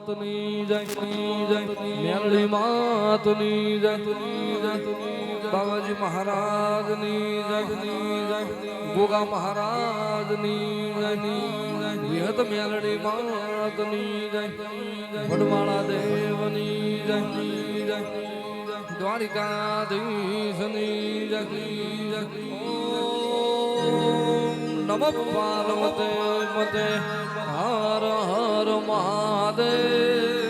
માતની જય મેલડી માતની જય બાબાજી મહારાજની જય ગોગા મહારાજની જય વિહત મેલડી માતની જય વડમાળા દેવની જય દ્વારિકાધીશની જય નમઃ પાર્વતે મતે હર હર મહાદેવ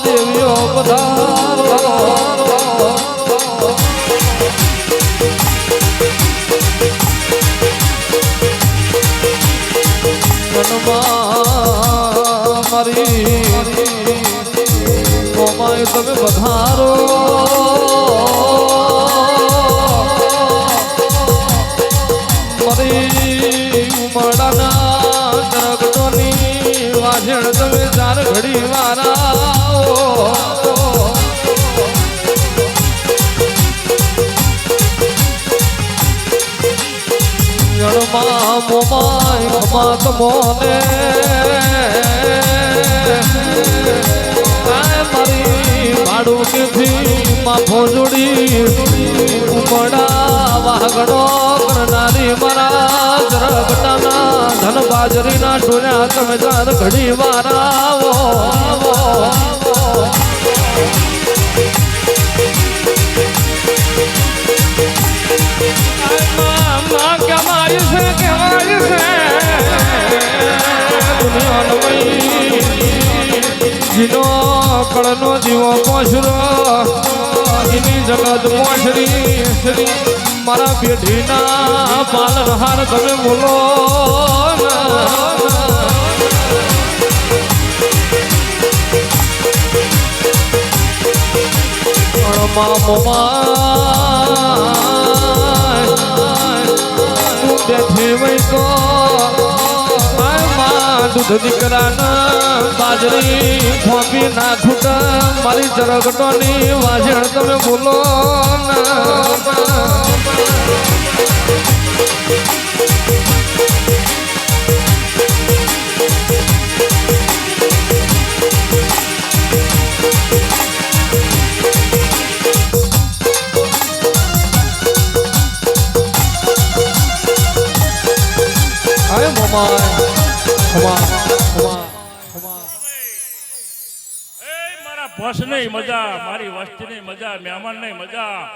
દેવીઓ પધારો મારી કોમાય તમે પધારો મારી ઉમડાના વાજણ તમે ચાર ઘડી મારા જળમાં મોમાય ખમાત મોને મારી ભાડું કેથી માફો જોડી ઉમડા વાગડો કરનારી મારા જરગટાના ધન બાજરીના ટોળ્યા તમે ચાર ઘડી મારાવો કેવાય છે જીનો કળનો જીવો પોસરો એની જગત મોસરી મારા પેઢીના પાલનહાર તમે બોલો દૂધ દીકરાના બાજરી ખોપી ના ખૂટ મારી ચરગટોની વાજણ તમે બોલો બસ નહીં મજા મારી વસ્તી નહીં મજા મહેમાન નહીં મજા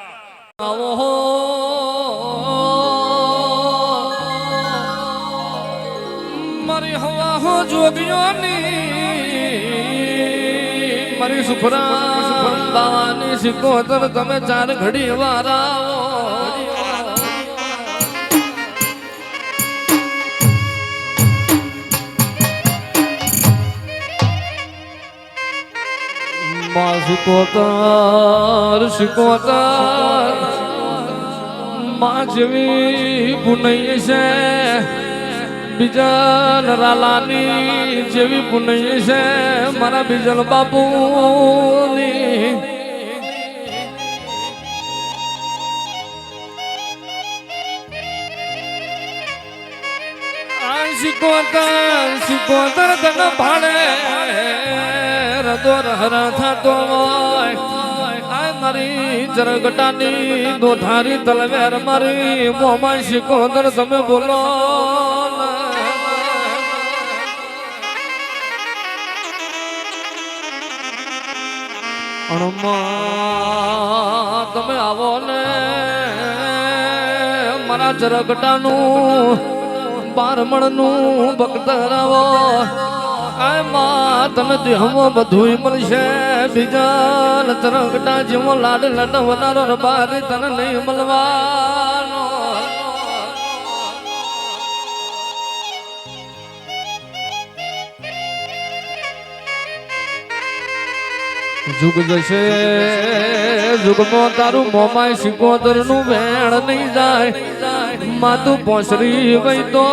મારી હવા હો જોગીઓની મારી સુખરા બાવાની સિકોતર તમે ચાર ઘડી વારાવો શિકોતર માં જેવી પુનઈ છે બીજલ રાલાની જેવી પુનઈ છે મારા બીજલ બાપુની શિકોતર તન ભાડે રદોર હરા થતો મારી જરગટાની દોધારી તલવેર મારી મોમાં શિકોતર તમે બોલો તમે આવો ને મારા જરગટાનું બારમણનું બકતરાવો તને દેહમાં બધું મળશે બીજા તરંગટા જેવો લાડ લડવનારો રબારી તને નહીં મળવાનો જુગ જશે જુગમાં તારું મોમાય શિકોતર નું વેણ નહીં જાય માતું પોસરી વઈ તો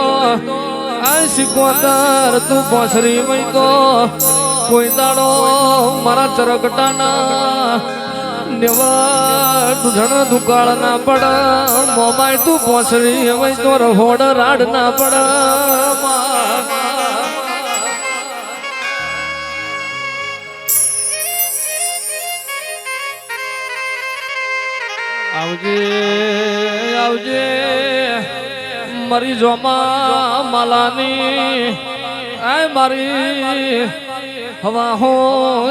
આ શિકોતર તું પોસરી વઈ તો કોઈ દાડો મારા ચરકટાના નેવા તુઝણ દુકાળ ના પડ મોમાય તું પોસરી વઈ તો રહોડ રાડ ના પડ આવજે આવજે મારી જોમા માલાની આય મારી હવા હો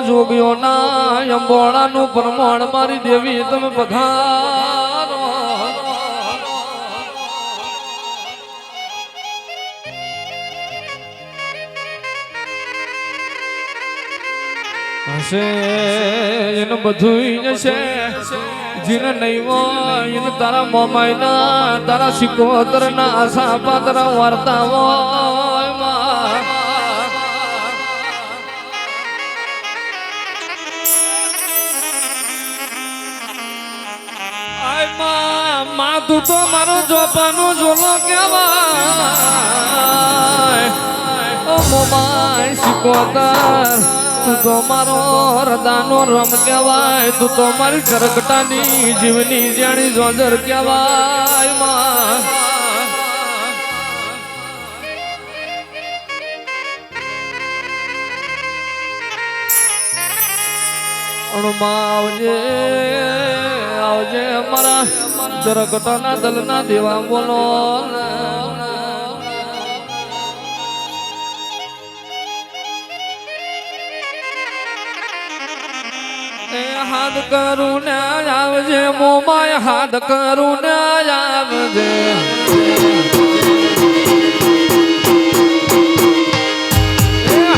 જોગ્યો ના અંબોળાનું પ્રમાણ મારી દેવી તમે પધારો હશે એને બધું જશે જીને નહીં હોય એને તારા મોમાય ના તારા શિકોતર ના આશા પાત્ર વાર્તા હોય માં તું તો મારો જોપાનો જોલો કેવાય ઓ મોમાય શિકોતર તું તો મારો હરદાનો રમ કહેવાય તું તો મારી કરકટાની જીવની જાણી જોજર કહેવાય માં આવજે આવજે મારા કરકટાના દલના દેવા બોલો હાથ કરું ને આવજે મોમાય હાથ કરું ને આવજે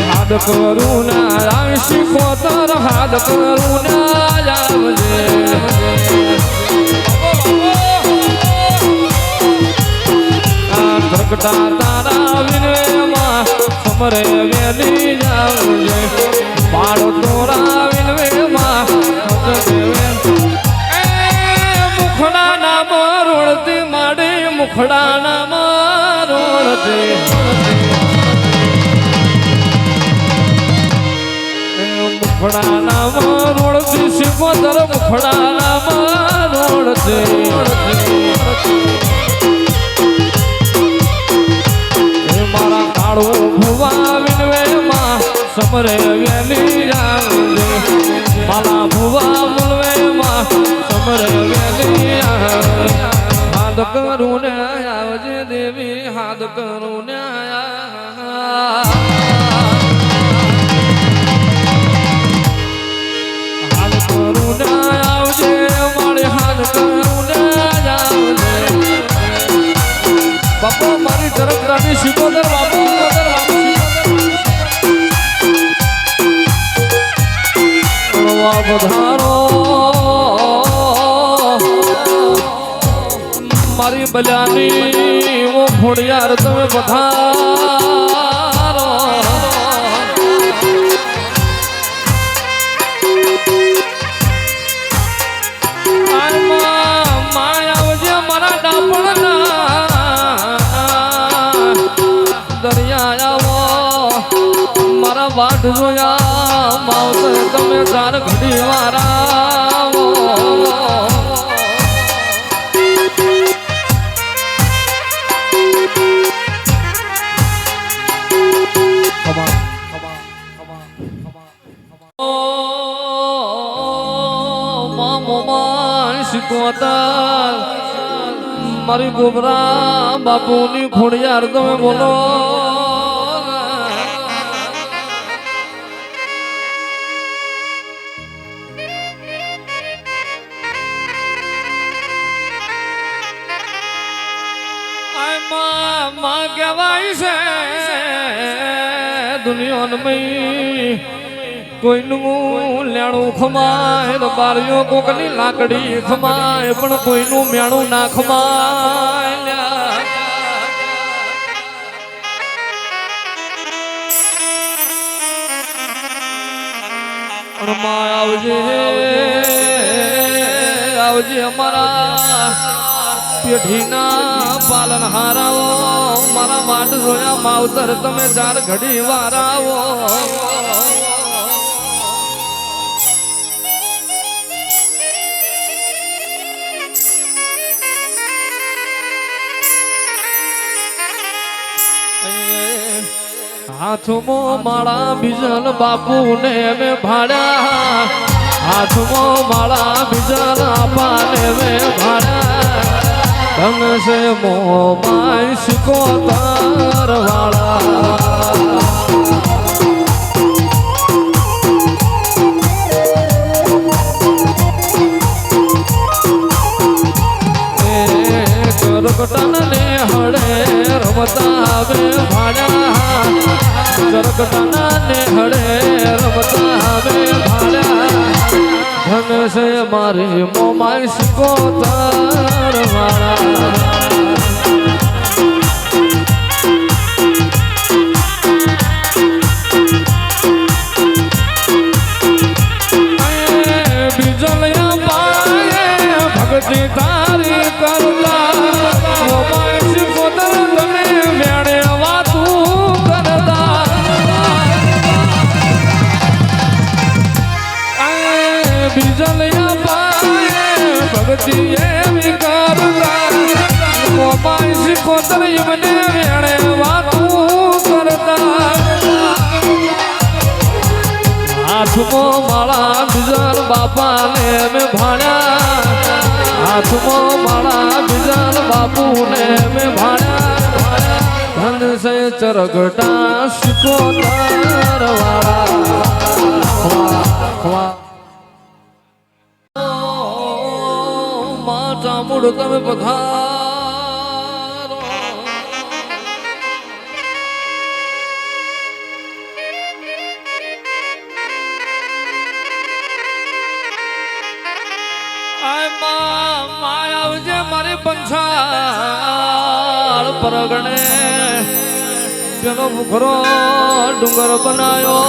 હાથ કરું ને આવશી ખોતર હાથ કરું ને આવજે પ્રગટા તારા વિનવેમાં સમરે વેલી આવજે બાળો તોરા વિનવેમાં મુખડા નામ રોડતી માડી મુખડા નામ રોડતી મુખડા નામ રોડતી શિકોતર મુખડા નામ રોડતી મારા કાળો ભુવા વિનવેમાં સમરે વેલી આવજે માલા ભુવા મુલવેમાં સમરે વેલી હાથ કરું ને આવજે દેવી હાથ કરું ને હાથ કરું ને આવજે મારે હાથ કરું ને આવજે બાપા મારી ચરકરાની શિકોતર બાપુ પધારો મારી બલ્યાની ઓ ભોળિયાર તમે પધારો માય આવજે મારા ડાપણના દરિયા આવો મારા વાટ જોયા માવતર તમે ચાર ઘડી વારા શિકોતર મારી ગોબરા બાપુની ખોડિયાર તમે બોલો માં કહેવાય છે દુનિયામાં કોઈનું લેણું ખમાય બારીઓ કોકની લાકડી ખમાય પણ કોઈનું મેણું ના ખમાય રણમાં આવજે આવજે અમારા પેઢીના પાલન હારાઓ મારા માટ જોયા માવતર તમે ચાર ઘડી વારાવો હાથમાં માળા બીજલ બાપુ ને મેં ભાડ્યા હાથમાં માળા બીજલ આપા ને મેં ભાડ્યા ધન સે મો માય સિકોતર વાળા કરકટન ને હળે રમતા વે ભાડ્યા કરકટન ને હળે રમતા વે ભાડ્યા ધન સે મારે મોમાય સિકોતર વાળા બીજલિયા પાયે ભક્તિ તારી કરતા મોમાય સિકોતર તમે વેણે વાતું કરતા બીજલિયા પાયે ભક્તિ એવી કરતા મોમાય સિકોતર મને વેણે વાતું કરતા હાથમાં માળા બીજલ બાપા ને મેં ભાણ્યા હાથમાં માળા બીજલ બાપુ ને મેં ભાણ્યા ધન સે ચરગટા સિકોતર વાળા માતા મૂળ તમે પધારો માયાવજે મારી પંછાળ પરગણે પેલો મુખરો ડુંગર બનાયો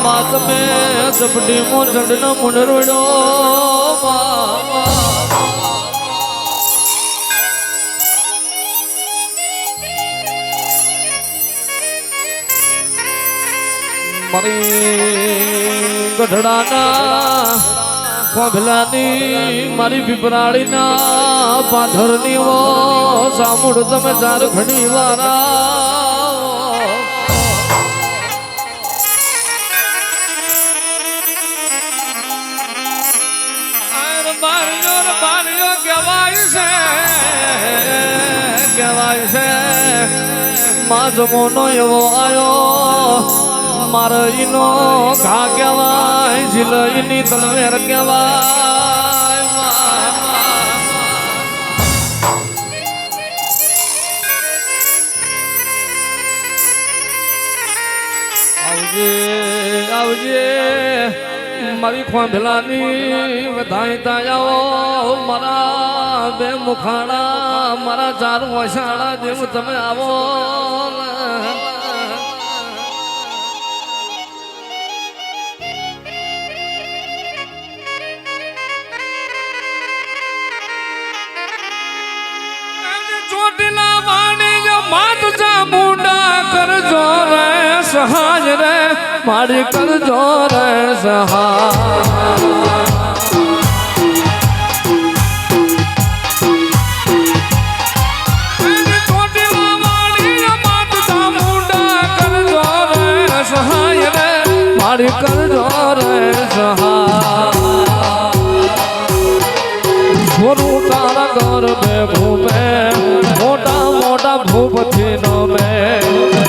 માતમે ઝપટી મો ચડનો મુંડરોડ્યો મારી ગઢડાના કોભલાની મારી પીપરાળીના પાથરની વો સામુડ તમે ચાર ઘડી વારા બારીઓ કહેવાય છે માં જમોનો એવો આયો મારીનો ઘા કહેવાય ઝીલઈની તલવેર કહેવાય આવજે આવજે મારી ખોંભલાની વધાઈ તાયાઓ મારા બે મુખાડા મારા ચાર વસાડા જેવું તમે આવો ચોટીલા વાણી જો માત ચામુંડા કરજો રે સહાય રે મારી કરજો રે સહાય ચોટીલા વાણી જો માત ચામુંડા કરજો રે સહાય રે મારી કરજો રે સહાય છોરું તારા ઘર બે ઘૂમે મોટા મોટા ભૂપથી નમે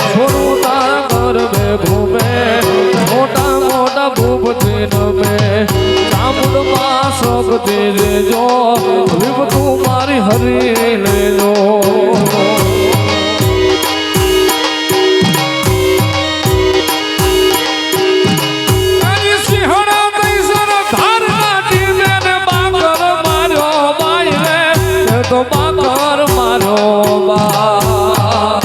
છોરું તારા ઘર બે ઘૂમે મોટા મોટા ભૂપથી નમે ચામુંડમાં શોખથી લેજો વિપતું મારી હરી લેજો તો બાકર મારો બા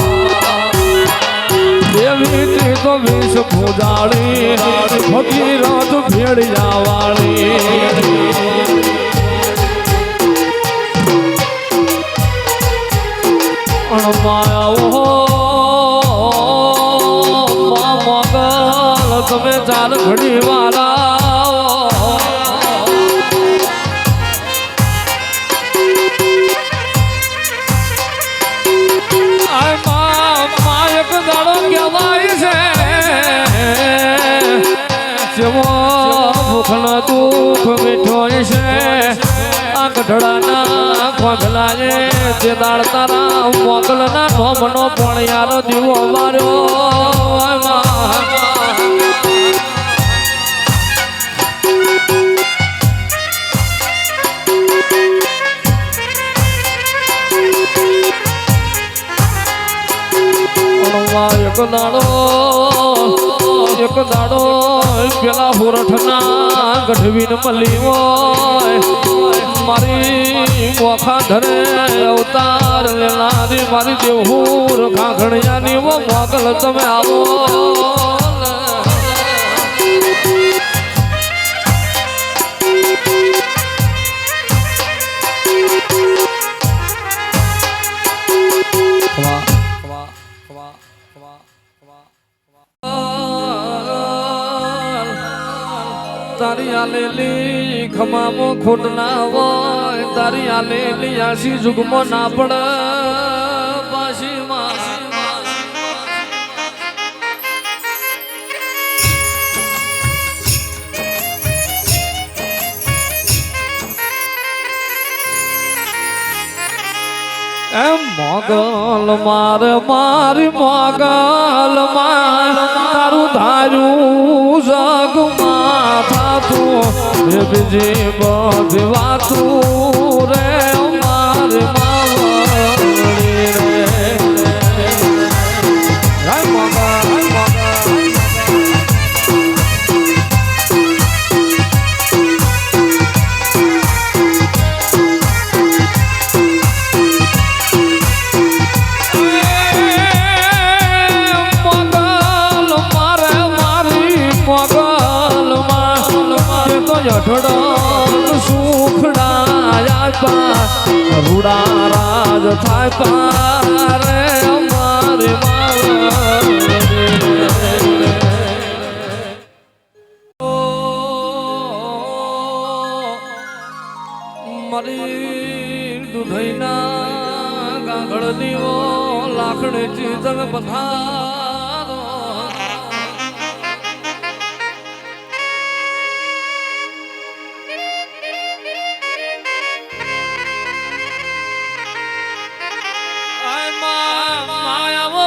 દેવી તો વિષ ફૂજાળી ભગીરથ ભેળ ઘડિયા વાળી અણમાયા મોગલ તમે ચાર ઘડી વાળા માયક દાડો કહેવાય છે જેવો ભૂખનો દુઃખ મીઠો છે આ ગઢડાના ખોખલાએ તે દાળ તારા મોગલના નોમનો પોણિયારો દીવો માર્યો એક દાડો પેલા હોરઠના ગઢવીન મળી હોય મારી મોખા ધરે અવતાર લેનારી મારી દેવહૂર ખાખડિયાની વો મોગલ તમે આવો તારી આલેલી ખમામો ખોટ ના હોય તારી આલેલી આશી જુગમાં ના પડ પાશીમાં એમ મોગલ મારે મારી મોગલ માં તારું ધાર્યું જગમાં થાતું બીજી બધી વાતું રે મારે માવડી રે મોગલ સુખડા રૂડા રાજ થાય પારે અમારે મારી દુધઈના ગાંગડની લાખડે ચીજન પથારો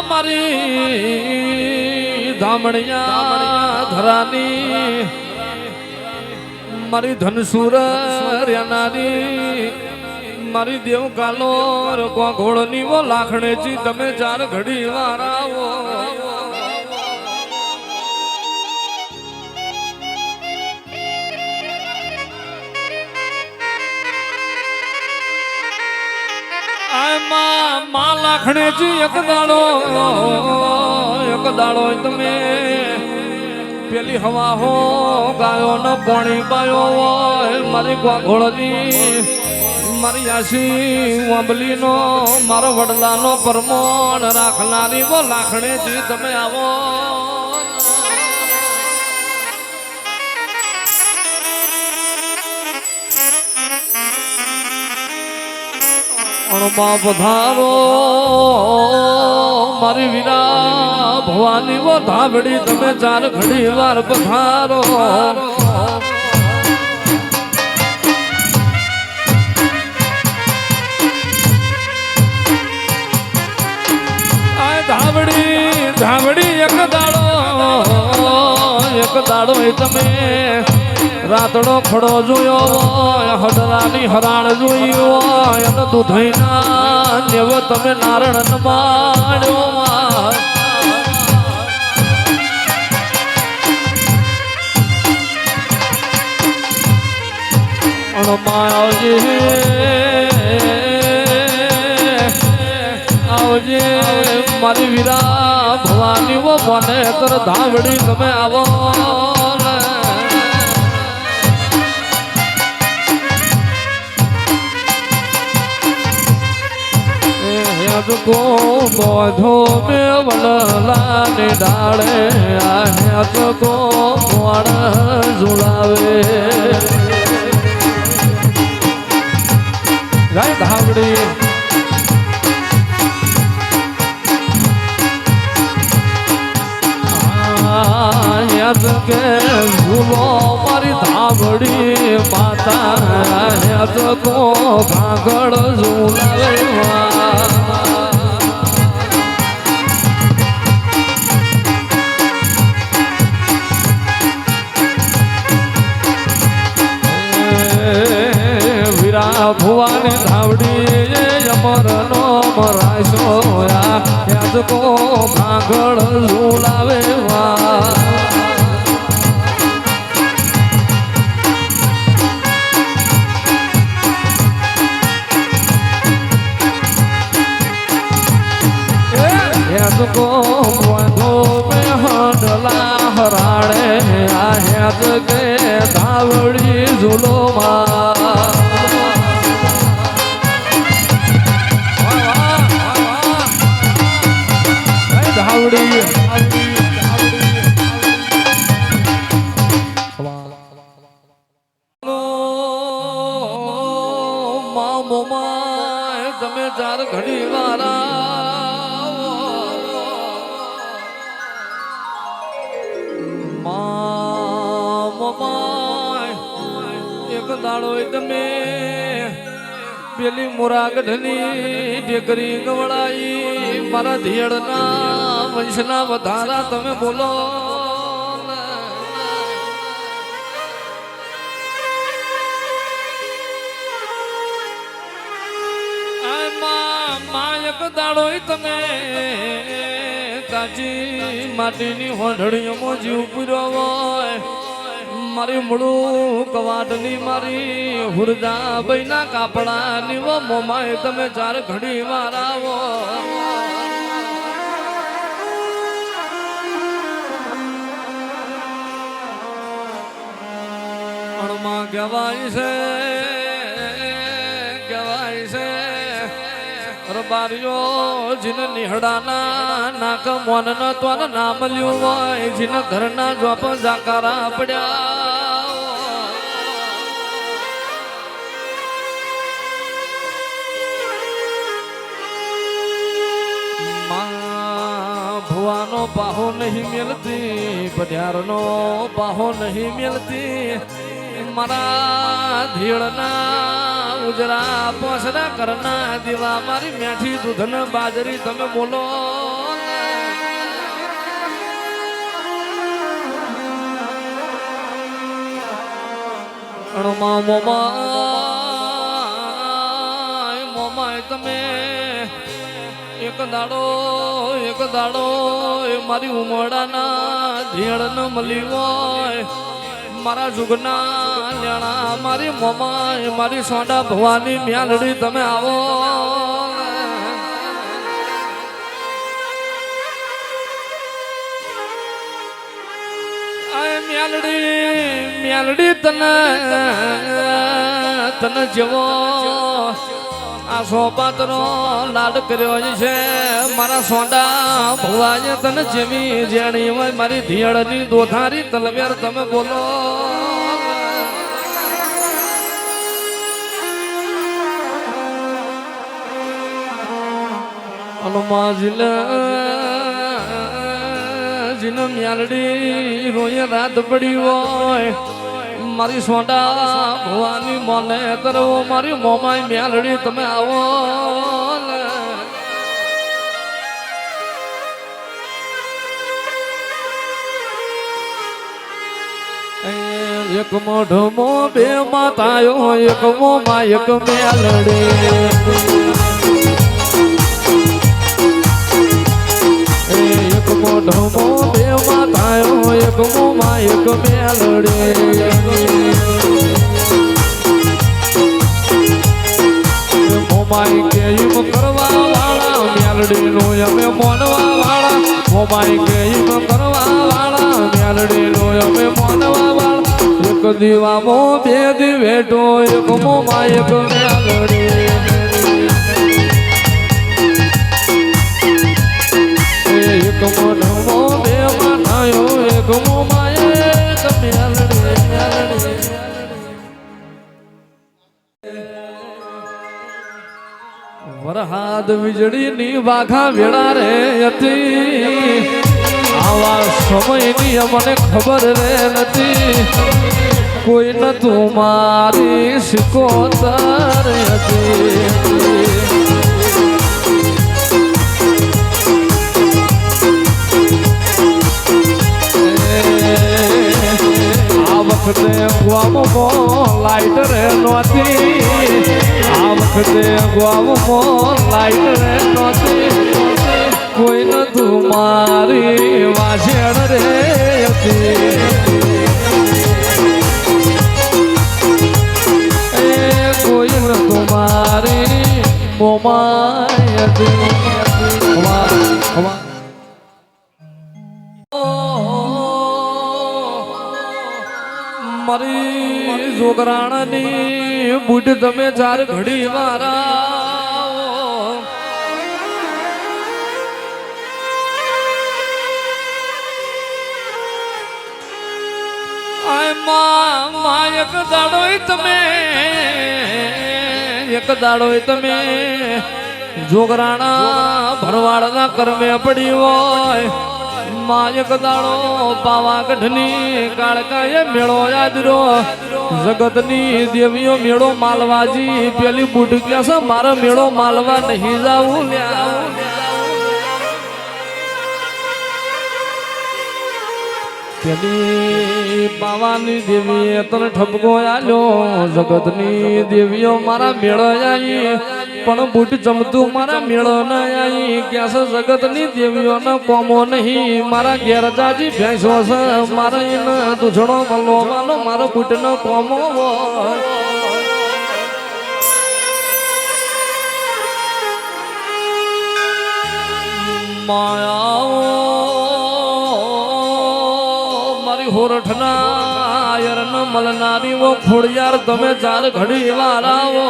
મારી ધામણિયા ધરાની મારી ધનસુર રેનારી મારી દેવ કાલો ઘોડની વો લાખણેજી તમે ચાર ઘડી વારાવો માં લાખણેજી એક દાડો તમે પેલી હવા હો ગાયો ન પાણી પાયો હોય મારી ઘોડની મારી આશી વાંબલી નો મારો વડલાનો પરમોણ રાખનારી વો લાખણેજી તમે આવો અણમાં પધારો મારી વીરા ભવાની વો ધાબડી તમે ચાર ઘડી વાર પધારો આ ધાબડી એક દાડો તમે રાતડો ખડો જોયો હોય હડરાની હરાણ જોઈ હોય અને દૂધઈના નેવ તમે નારણ માણ્યો આવજે મારી વીરા ભવાની વો મને તર ધાવડી તમે આવો હેતકો બોધો મે વડલાને ડાળે આ હેતકો મોણ ઝુલાવે જય ધાવડી યાદ કે ઝૂલો મારી ધાવડી માતા યાદ કો ઘાઘળ ઝુલાવે વીરા ભુવાને ધાવડી અમર નો મરાશો યાદ કો ઘાઘળ ઝુલાવે को बंधो में हडला हराड़े आहेत के धावड़ी झूलो धावड़ी मामो माय तमे चार घड़ी वारा एक दाड़ो તમે પેલી મોરાગઢની ઢેકરી ગવડાઈ મારા ધીયડના વંશના વધારા તમે બોલો એક દાડો તમે કાચી માટીની હોંઢળીઓમાં જીવ પૂર્યો હોય મારી મૂળું કવાટની મારી હુરજા બૈના કાપડાની વો મોમાય તમે ચાર ઘડી મારાવો અણમાં કહેવાય છે રબારીઓ જીન નિહડાના નાક મોન ન તોન નામ લ્યું હોય જીન ઘરના જોપ જાકારા પડ્યા ભુવાનો પાહો નહીં મેલતી પઢિયારનો પાહો નહીં મેલતી મારા ધીળના ઉજરા પોસરા કરના દીવા મારી મેઠી દૂધન બાજરી તમે બોલો મોમાય તમે એક દાડો મારી ઉમડાના ધીળ ન મળી હોય મારા જુગના લેણા મારી મોમાય મારી સોડા ભવાની મ્યાલડી તમે આવો મ્યાલડી તને જેવો આ સોપાતનો લાડ કર્યો છે મારા સોડા ભવાય તને જેવી જેણી હોય મારી ધીયડની દોધારી તલવેર તમે બોલો જીન મ્યાલડી રોય રાત પડી હોય મારી સોડા ભવાની મોને તરવો મારી મોમાય મ્યાલડી તમે આવો એક મોઢમો બે માતાયો એક મોમાં એક મ્યાલડી એક મોઢમો બે માતાયો એક મોમાં એક મ્યાલડી મોમાઈ કેમ કરવા વાળા મ્યાલડી નો અમે મોનવા વાળા મોમાઈ કેમ કરવા વાળા મ્યાલડી નો અમે મોનવા વાળા એક દીવામો બે દીવેટો એક મોમાં એક મ્યાલડી વરહાદ વીજળીની વાઘા વેળા રે હતી આવા સમયની મને ખબર રે નથી કોઈ નતું મારી સિકોતર હતી આ વખતે ગુવામાં લાઈટ રે નહોતી આ વખતે ગુવામાં લાઈટ રે નહોતી કોઈ નતું મારી વાછેણ રે હતી કોઈ નતું મારી મોમાય હતી મારી જોગરાણાની બુઢ તમે ચાર ઘડી મારા એક દાડોય તમે જોગરાણા ભરવાડના કર્મે પડી હોય માયક દાડો પાવાગઢની કાળકાએ મેળો યાદરો જગતની દેવીઓ મેળો માલવાજી પેલી બુઢ કે છે મારા મેળો માલવા નહીં જાવું પેલી પાવાની દેવીએ તને ઠપકો આલ્યો જગતની દેવીઓ મારા મેળો આવી પણ બુટ જમતું મારા મેળો ન આવી ક્યાં છે જગતની દેવીઓ ન કોમો નહીં મારા ઘેર જાજી ભેંસો છે મારા એને દૂધણો મલો માનો મારો બુટ ન કોમો માયા હોરઠના યરન મલનારી વો ખોડિયાર તમે ચાર ઘડી વાળાવો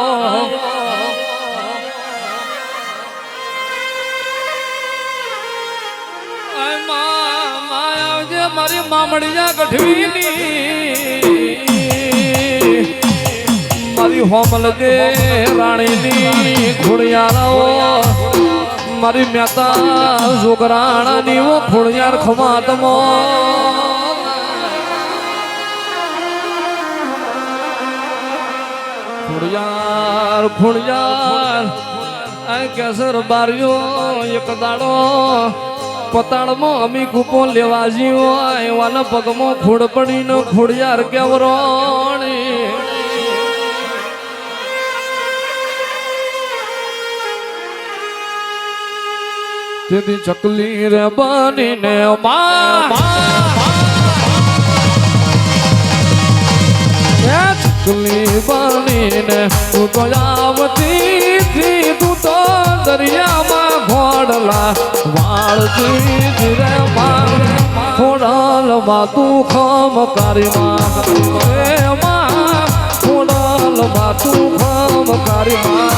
મારી મામડિયા ગઢવીની મારી હોમલ દે રાણીની ખોડિયારાઓ મારી મેતા જોગરાણાની વો ખોડિયાર ખમાતમો ખોડિયાર આ કેસર બારીઓ એક દાડો પતાળમાં અમી કૂપો લેવા જીવો એવાના પગમાં ખોડ પડીને ખોડિયાર કેવરોણી તેથી ચકલી રે બનીને ચકલી બનીને તું તો આવતી તું તો દરિયામાં ઘોડલા વાળતી રે ખોડલમાં તું ખમ કારીમાં ખોડલમાં તું ખમ કારીમાં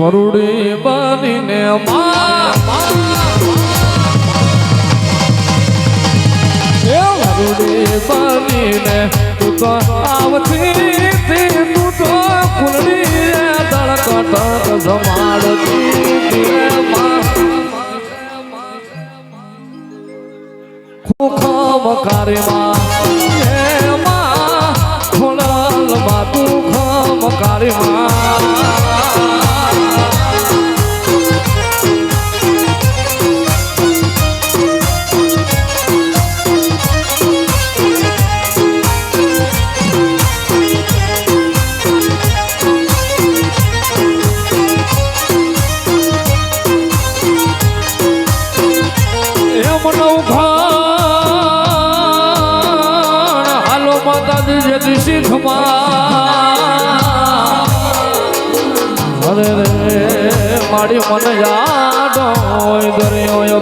વરુડી બનીને વરુડી બનીને તું તો આવતી તું તો ફૂલડી દળકટ જમાડતી ખોખમ કારીમાં ખોડલમાં તું ખમ કારીમાં હાલો માતાજી જતી શીખમાં અરે રે મારી મન યાદ હોય દરિયો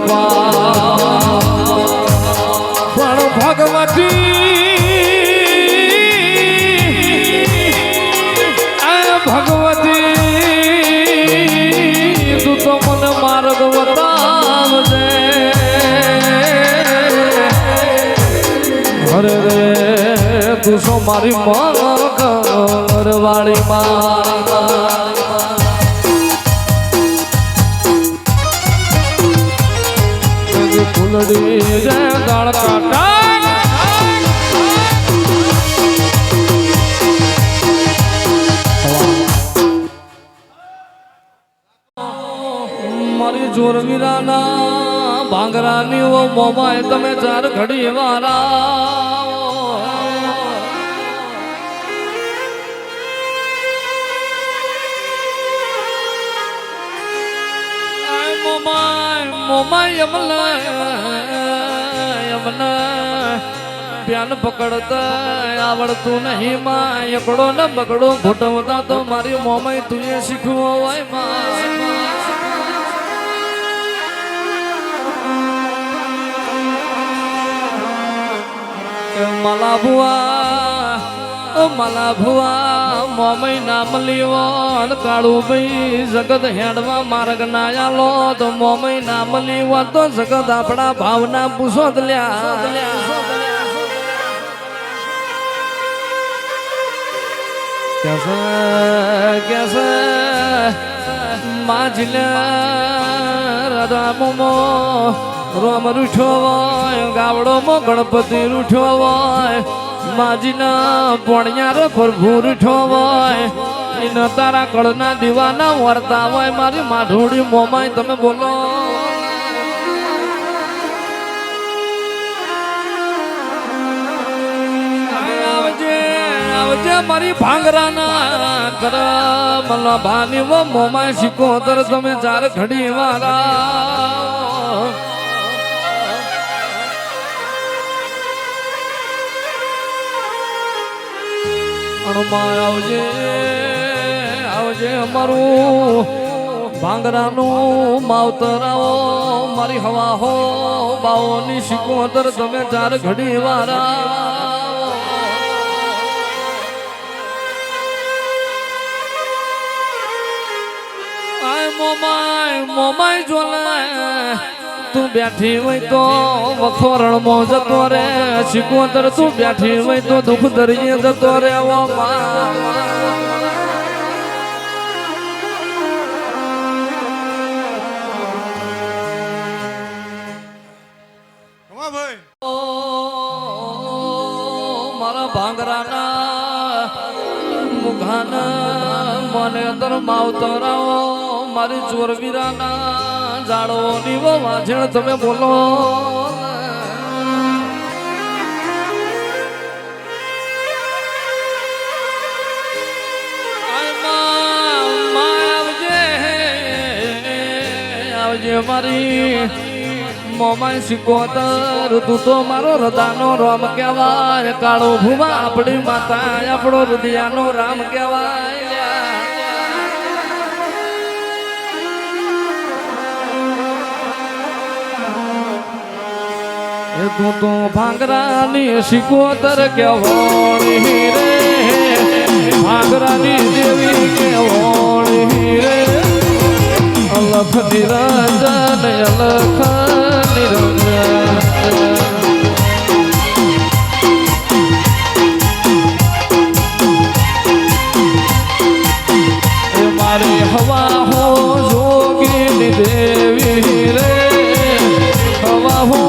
પણ ભગવતી આવજે અરે રે તું સો મારી ઘરવાળી માં ફૂલડી જય દાળ કાટા મારી જોરવીરાના ભાંગરાની ઓ મોમાય તમે ચાર ઘડી વારા મોમાય યમના પ્યાન પકડતા આવડતું નહીં માં એકડો ને બગડો ઘૂંટવતા તો મારી મોમાય તું એ શીખવો હોય માં માલા ભુવા મોમઈ નામ લીવો કાળું ભાઈ જગત હેડવા માર્ગ ના આલો તો મોમઈ નામ લીવો તો જગત આપણા ભાવના પૂછો રામો રોમ રૂઠો હોય ગાવડો મો ગણપતિ રૂઠો હોય માજીના પોણિયા પ્રભુ રૂઠો હોય એના તારા કળના દીવાના વર્તા હોય મારી માઢોડી મોમાય તમે બોલો આવજે આવજે મારી ભાંગરાના કરમ ભાની વો મોમાય શીખોતર તમે ચાર ઘડી વાળા આવજે આવજે અમારું ભાંગરાનું માવતરાઓ મારી હવા હો બાઓની શીખોતર તમે ચાર ઘડી વાળા મોમાય જોલાય તું બેઠી હોય તો વખોરણ મો જતો રે શીખોતર તું બેઠી હોય તો દુઃખ દરિયે જતો રે મારા ભાંગરાના મુખાના મને અંદર માવતરાઓ મારી ચોરવીરાના જાડો નીવો વાજણ તમે બોલો આવજે મારી મોમાય શીખોતર તું તો મારો હૃદયનો રામ કહેવાય કાળો ભૂવા આપણી માતા આપણો હૃદયનો રામ કહેવાય તું તો ભાંગરાની શીખોતર કેવોળી રે ભાંગરાની દેવી કેવોળી રે અલખ નિરંજન અલખ નિરંજન મારી હવા હો જોગીની દેવી રે હવા હો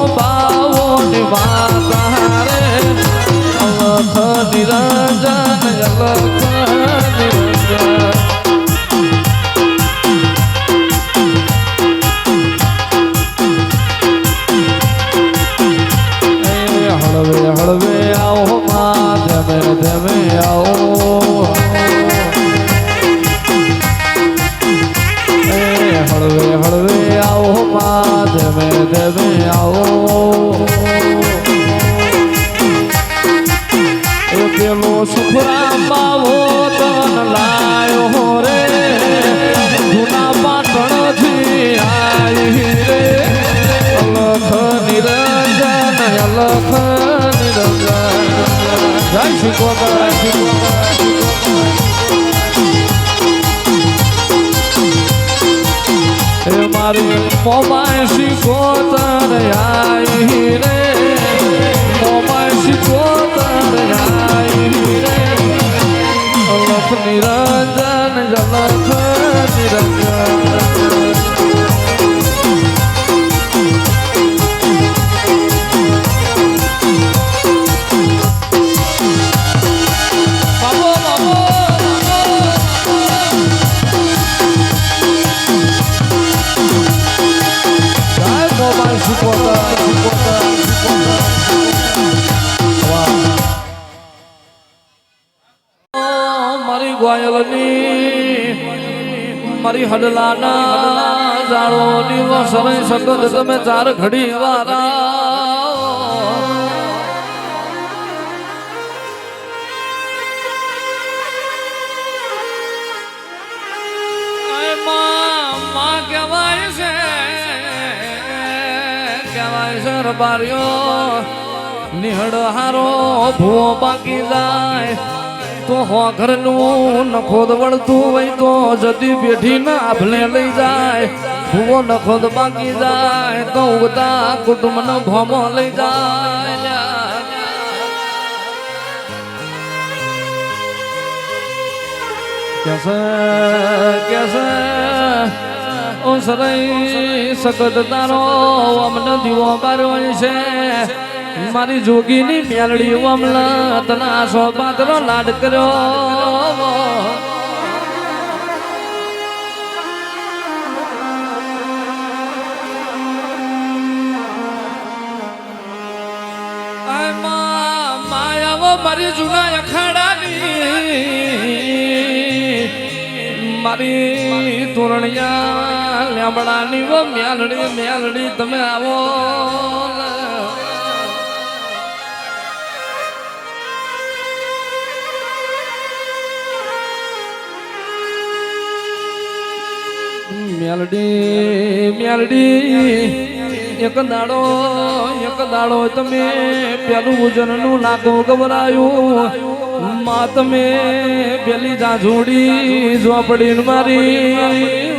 માતા રે અલખ નિરંજન અલખ નિરંજન હળવે હળવે આવો માં ધમે ધમે આવો હળવે હળવે આવો માં ધમે ધમે આવો પેલો સુખરામ બાવો તન લાયો રે જૂના પાટણ થી આવી રે અલખ નિરંજન અલખ નિરંજન જય શીખોતર મારી મોમાય શીખ શિકોતર આઈ રે મોમાય શિકોતર આઈ રે અલખ નિરંજન જલખ નિરંજન મારી ગ્વાયલની મારી હડલાના જાળોની વસરે સગત તમે ચાર ઘડી વારા માં કહેવાય છે રબારીઓ નિહળ હારો ભૂવો બાકી જાય તો ઘરનું નખોદ વળતું હોય તો જતી પેઢી ના આભલે લઈ જાય ભૂવો નખોદ બાકી જાય તો ઉગતા કુટુંબ નો ભોમો લઈ જાય કેસે ઓ સરાઈ સકત તારો અમને દીવો બાર્યો છે મારી જોગીની મેલડી અમલા તના સો પાત્રો લાડ કર્યો માયા મારી જૂના અખાડાની મારી તોરણિયા લેમડાની મેલડી મેલડી તમે આવો મેલડી મેલડી એક દાડો તમે પેલું ભોજનનું નાખો ગભરાયું માં તમે પેલી જાજુડી ઝોપડી મારી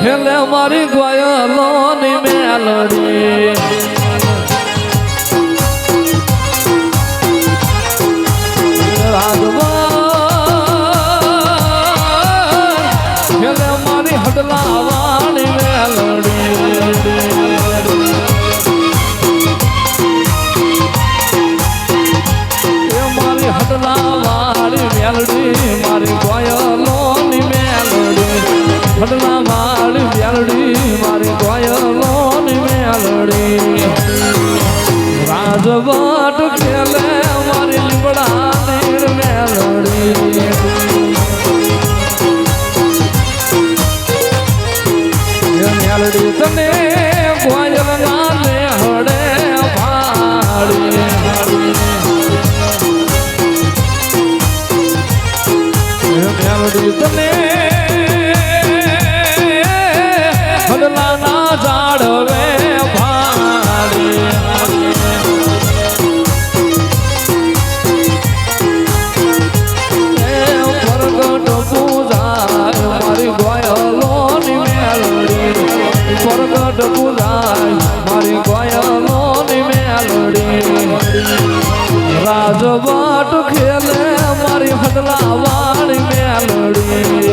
હેલે મારી ગ્વાયલો ની મેલડી હેલે મારી હડલા વાળી મેલડી મારી હડલા વાળી મેલડી મારી ગ્વાયલો ની મેલડી હડલા વાળી મેલડી મારી ગ્વાયલો ની મેલડી રાજવાટ ખેલે મારી લીમડા ની મેલડી મેલડી તને ગ્વાયલ નાને હડે ભાડી મેલડી તને હડલા ના જાડવે ભાડી પ્રગટ પૂજાય મારી ગ્વાયલો ની મેલડી પ્રગટ પૂજાય મારી ગ્વાયલો ની મેલડી રાજવાટ ખેલે મારી હડલા વાળી મેલડી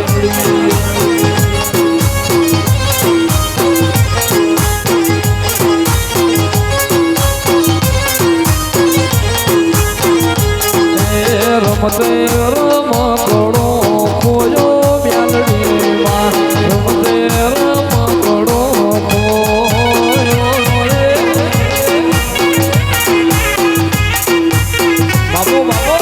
રમતે રમકડો ખોયો મેલડી માં રમતે રમકડો ખોયો બાબો બાબો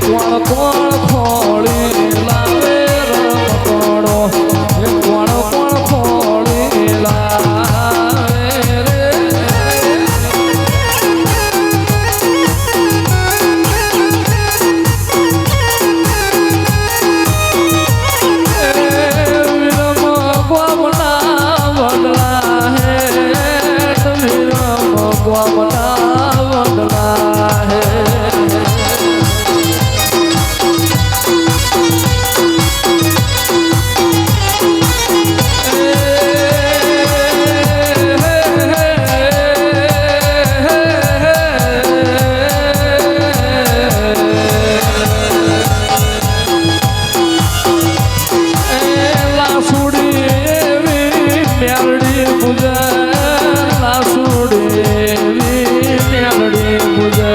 કોણ કોણ ખોળી લાવે રમકડો કોણ કોણ ખોળી લાવે પૂજે લાસુડેવી મેલડી પૂજે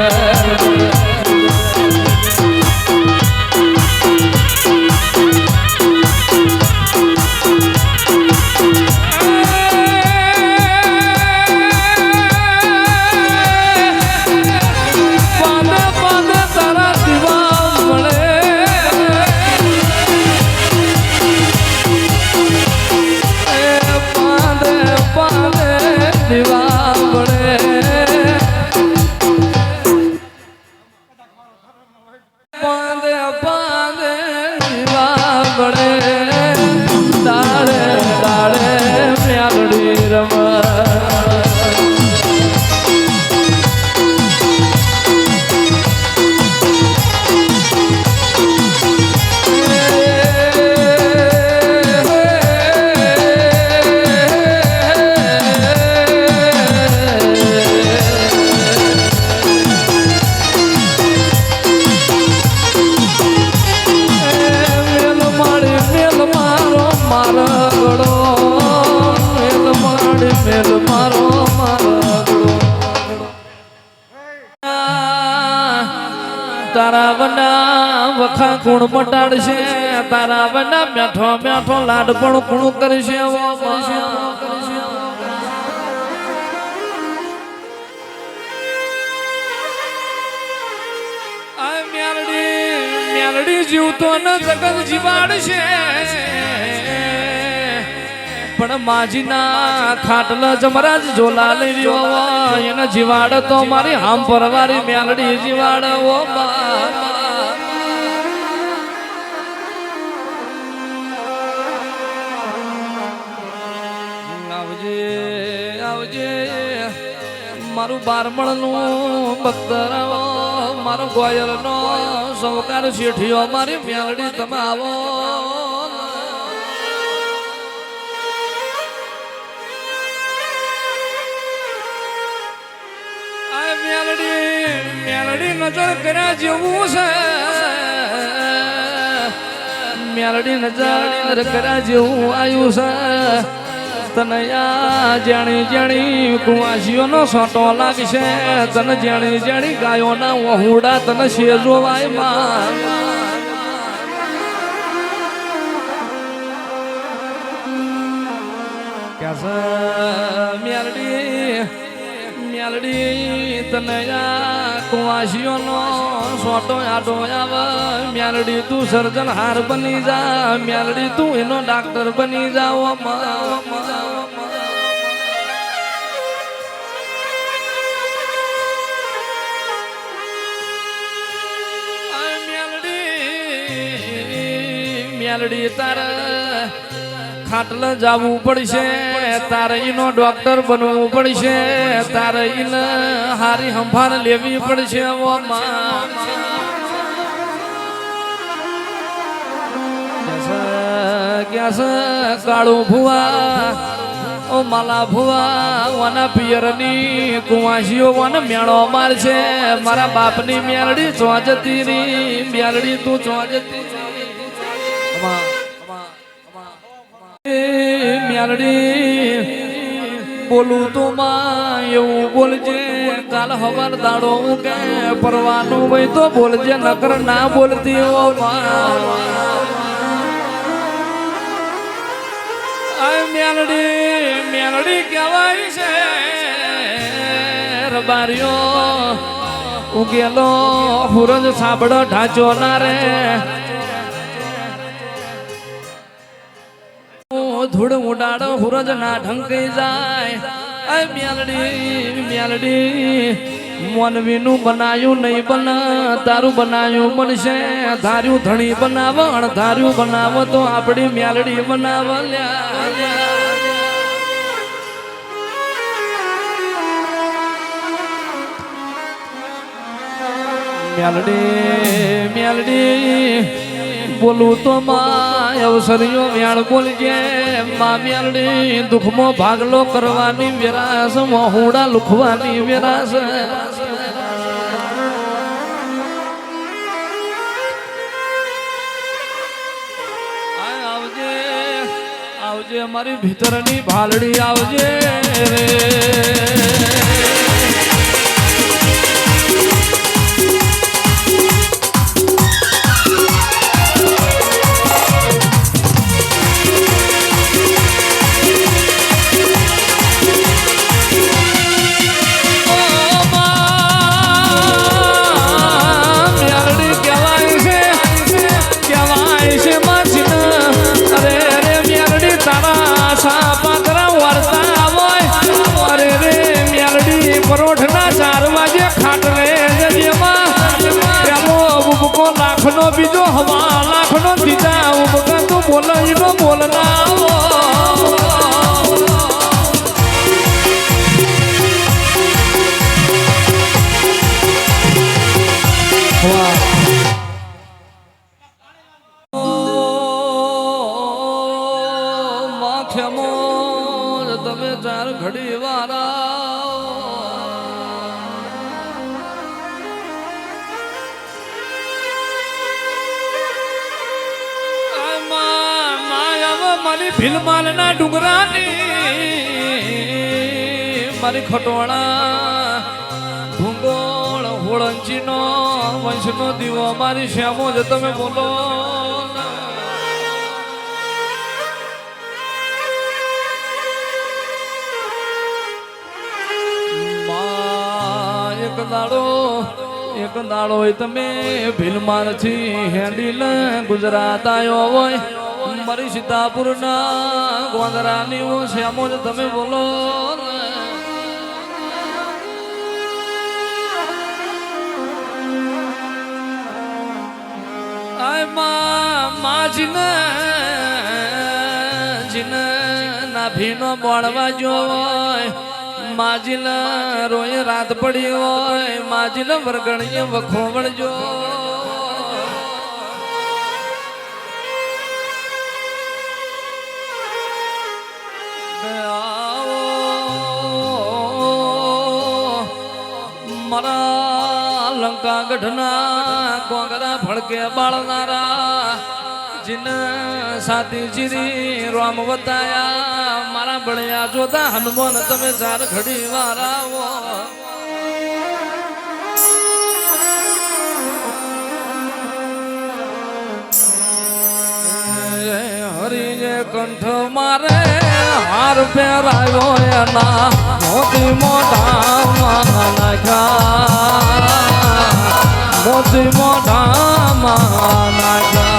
તારા વના વખા કુણ મટાડશે તારા વના મેઠો મેઠો લાડ પણ કુણ કરશે મેલડી જીવતો ન જગત જીવાડશે પણ માજીના ખાટલા જમરાજ ઝોલા લઈ રહ્યો એના જીવાડ તો મારી હામ પરવારી મેલડી જીવાડ ઓ આવજે આવજે મારું બારમણનું બખ્તર મારો ગોયલનો સૌકાર શેઠિયો મારી મેલડી તમે આવો મેલડી નજર કર્યા જેવું છે મેલડી નજર કર્યા જેવું આવ્યું છે તને જાણી જાણી કુવાસીઓનો સોટો લાગશે તને જાણી જાણી ગાયોના વહુડા તને શેજો વાય માં મેલડી તને કુવાસીઓનો સોટો આડો આવે મેલડી તું સર્જન હાર બની જા મેલડી તું એનો ડાક્ટર બની જાઓ મેલડી તારે ખાટલે જવું પડશે તારે એનો ડોક્ટર બનવું પડશે તારે એને હારી સંભાળ લેવી પડશે કાળું ભુવા ઓ માલા ભુવા વાના પિયરની કુવાસીઓ વાને મેળો મારશે મારા બાપની મેલડી ચોજતી રી મેલડી તું ચોજતી મેલડી બોલું તો માં એવું બોલજે કાલ હવાર દાડો કે પરવાનું હોય તો બોલજે નકર ના બોલતી ઓ મેલડી મેલડી કહેવાય છે રબારીઓ ઉગેલો હુરજ સાંભળો ઢાંચો ના રે ધૂળ ઉડાડો હુરજ ના ઢંકાઈ જાય મેલડી મેલડી મોનવીનું બનાયું નહીં બન તારું બનાયું બનશે ધાર્યું ધણી બનાવ અણધાર્યું બનાવ તો આપણી મેલડી બનાવ મેલડી મેલડી બોલું તો માં અવસરીઓ વ્યાળ બોલજે માં મેલડી દુઃખમાં ભાગલો કરવાની વિરાસ મોહુડા લુખવાની વિરાસ આવજે આવજે આવજે મારી ભીતરની ભાલડી આવજે રે પરોઠના 4 વાગે ખાટલે પેલો ઉબકો લાખનો બીજો હવા લાખનો બીજા ઉબકા તું બોલઈનો બોલના માખેમો તમે 4 ઘડી વારા મારી ભીલમાલના ડુંગરાની મારી ખટોળા ભૂંગોળ હોળંચીનો વંશનો દીવો મારી શ્યામો જ તમે બોલો એક દાડો તમે ભીલમાલથી હેન્ડીલ ગુજરાત આવ્યો હોય મારી સીતાપુર ના ગોંદરાની શ્યામો જ તમે બોલો જીને નાભીનો બોળવા જો માજીને રોય રાત પડી હોય માજીને વરગણીએ વખો વળજો મારા લંકા ગઢના કોંગરા ભડકે બાળનારા જીન સાતી ચીરી રામ વતાયા મારા બળિયા જોતા હનુમાન તમે 4 ઘડી વારાવો હરિજે કંઠ મારે હાર પહેરાયો એના મોતી મોઢામાં નાખ્યા મોતી મોઢામાં નાખ્યા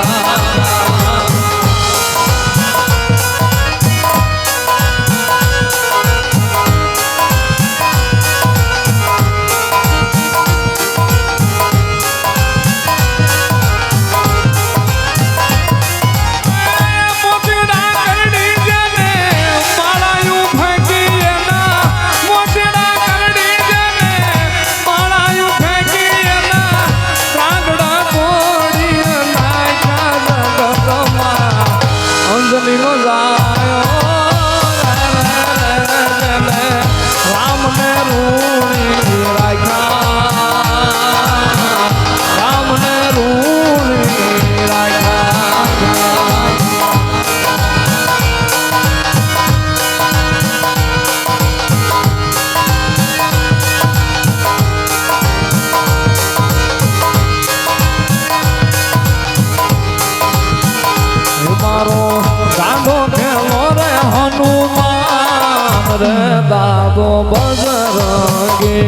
દાદો બજરંગી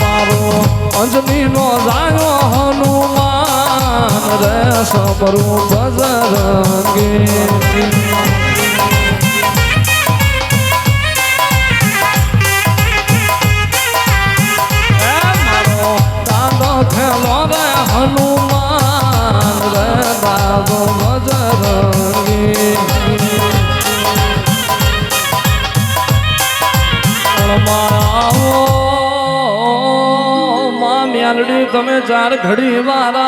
મારો અંજલીનો જાયો હનુમાન રે સબરું બજરંગી હનુમાન રે દાદો બજરંગી માં મ્યાલડી તમે 4 ઘડી વારા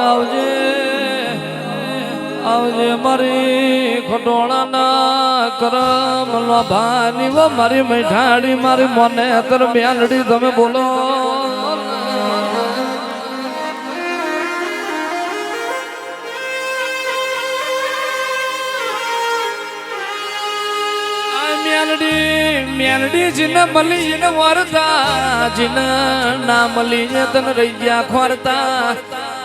આવજે આવજે મારી ખટોળાના કરમ લોભાની વો મારી મૈઠાડી મારી મોને તર મ્યાલડી તમે બોલો મ્યાલડી જીને મળી ને વરતા જીને ના મળી ને તને રહી ગયા ખોરતા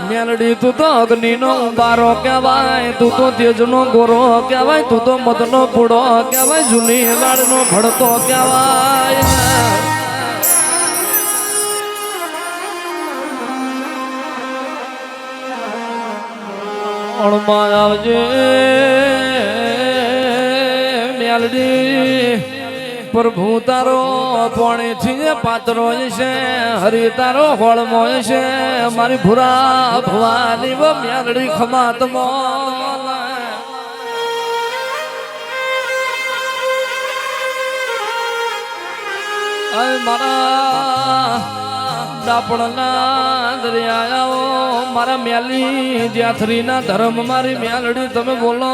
મ્યાલડી તું તો અગ્નિ નો ઉબારો કહેવાય તું તો તેજ નો ગોરો કહેવાય તું તો મદ નો પૂડો કહેવાય જૂની વાડ નો ભડતો કહેવાય અણમાં આવજે મ્યાલડી પ્રભુ તારો પોણી થી પાત્રો છે હરિ તારો હોળમો છે મારી ભૂરા ભવાની વો મ્યાલડી ખમાત મોલ મારા ડાપણના દરિયાઓ મારા મ્યાલી જ્યાથરી ના ધર્મ મારી મ્યાલડી તમે બોલો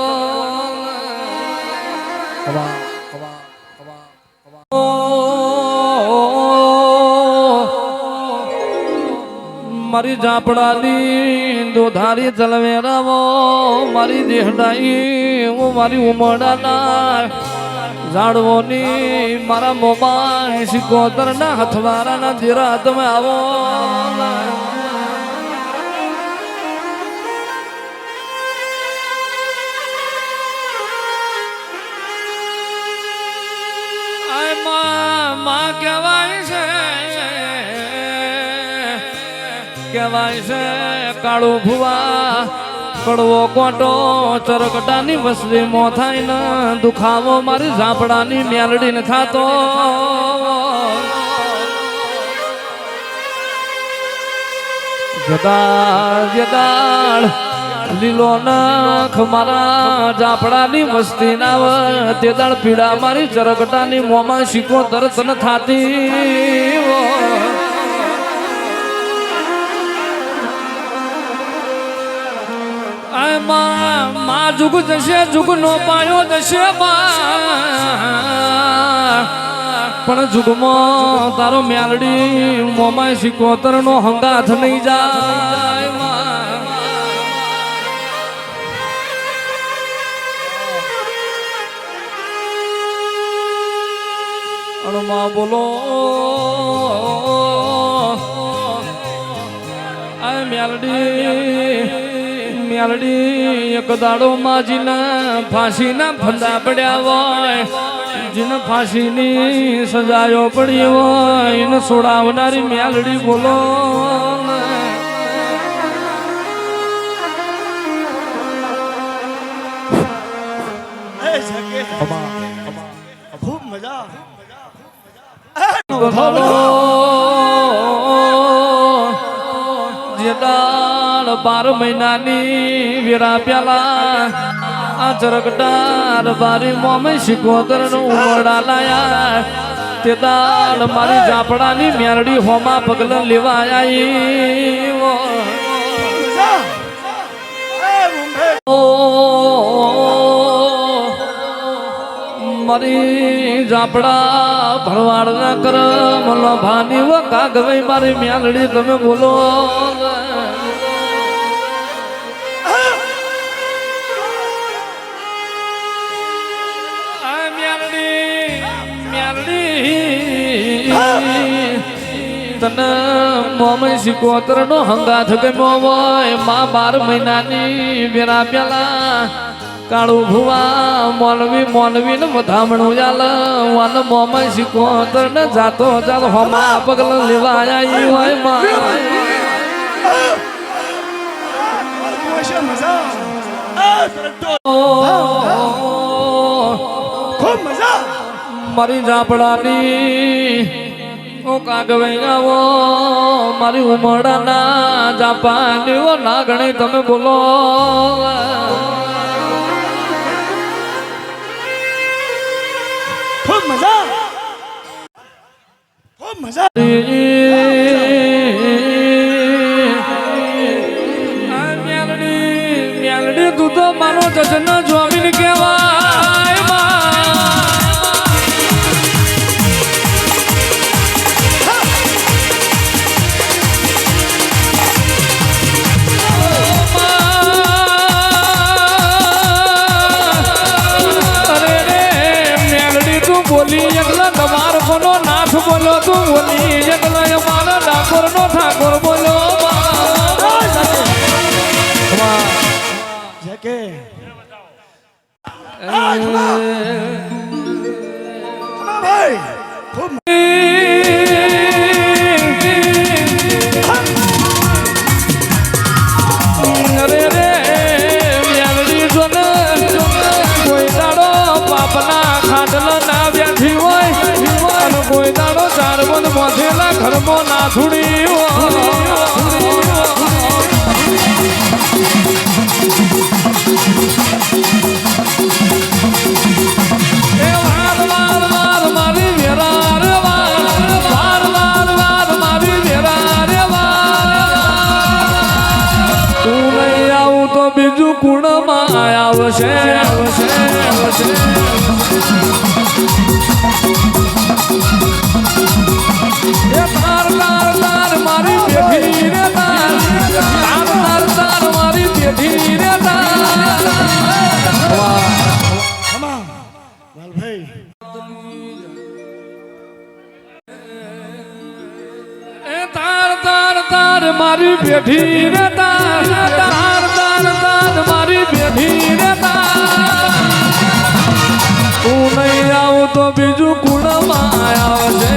મારી ઝાપડાની દોધારી જલવેરાવો મારી દેહડાઈ હું મારી ઉમડાના ઝાડવોની મારા મોમાં શિકોતર ના હથવારા ના જીરા તમે આવો માં કહેવાય છે કાળું ભુવા કડવો કોટો ચરકટાની વસલી મો થાય ને દુખાવો મારી ઝાપડાની મ્યાલડી ને થાતો જદાળ લીલો નખ મારા ઝાપડાની વસ્તી ના તે દાળ પીડા મારી ચરકટાની મોમાં શીખો દર્શન થાતી માં જુગ જશે જુગ નો પાયો જશે પણ જુગમાં તારો મ્યાલડી મોમાં શિકોતર નો હંગાથ નહીં જાય અણમાં બોલો આ મ્યાલડી એક દાડો માજીના ફાંસીના ફંદા પડ્યા હોય જેને ફાંસીની સજાયો પડી હોય એને છોડાવનારી મ્યાલડી બોલો ખૂબ મજા જેદાળ 12 મહિનાની વેરા પ્યાલા આ ચરકટાર બારી મોમાં શિકોતર નું ઉમડા લાયા તે દાળ મારી ઝાપડાની મ્યાલડી હોમાં પગલ લેવા આવી મારી ઝાપડા ભરવાડ ના કરમ લોભાની વો કાગવાઈ મારી મ્યાલડી તમે બોલો તને મોમાં શિકોતર નો હંગાથ ગમ્યો હોય માં 12 મહિનાની વેરા પ્યાલા કાળું ભુવા મોનવી ને વધામણું ચાલ વન મોમાં શિકોતર ને જાતો ચાલ હોમા પગલ લેવા આવી હોય માં મારી ઝાપડાની કાગવાઈ આવો મારી ઉમડાના જાપાની ના ગણે તમે બોલો ખૂબ મજા ખૂબ મજા મ્યાલડી તું તો મારો જશન જોમીન કહેવાય તું બોલી એટલે મારા ડાકોર નો ઠાકોર બોલ્યો જકે ભાઈ ખૂબ અરે રે મેલડી જો ને કોઈ દાડો બાપના ખાટલા ના બેઠી હોય અને કોઈ દાડો ચાર બંધ મોઢેલા ઘરમાં નાથુડી એ વાર વાર વાર મારી વેરા રે વાર વાર વાર મારી વેરા રે તું નહીં આવું તો બીજું કુણમાં આવશે એ તાર તાર તાર મારી બેઠી રે તાર તાર તાર તાર મારી બેઠી રે તાર તમામ લાલભાઈ એ તાર તાર તાર મારી બેઠી રે તાર તાર તાર તાર મારી બેઠી રે તાર તું નહીં આવું તો બીજું કુણમાં આવશે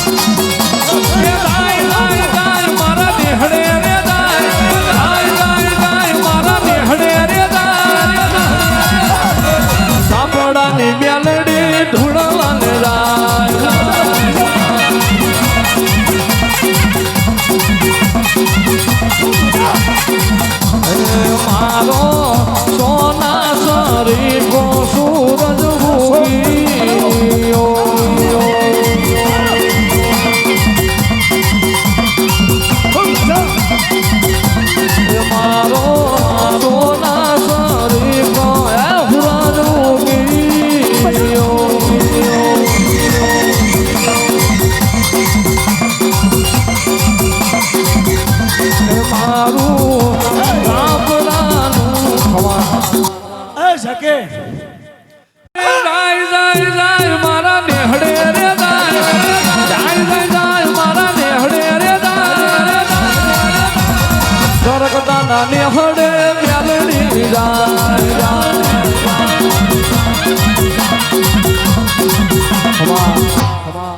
એ દાય દાય દાય મારા દેહડે રે દાય દાય દાય દાય મારા દેહડે રે દાય સાપડાની મેલડી ઢૂંઢવાને જાય મારો સોના સરી કો સૂરજ ઉગી મારો સોના સરી કો સૂરજ ઉગી મારું જકે જાય જાય જાય મારા નેહડે રે જાય જાય જાય જાય મારા નેહડે રે જાય સ્વર્ગદાના નેહડે મેલડી જાય ખમા ખમા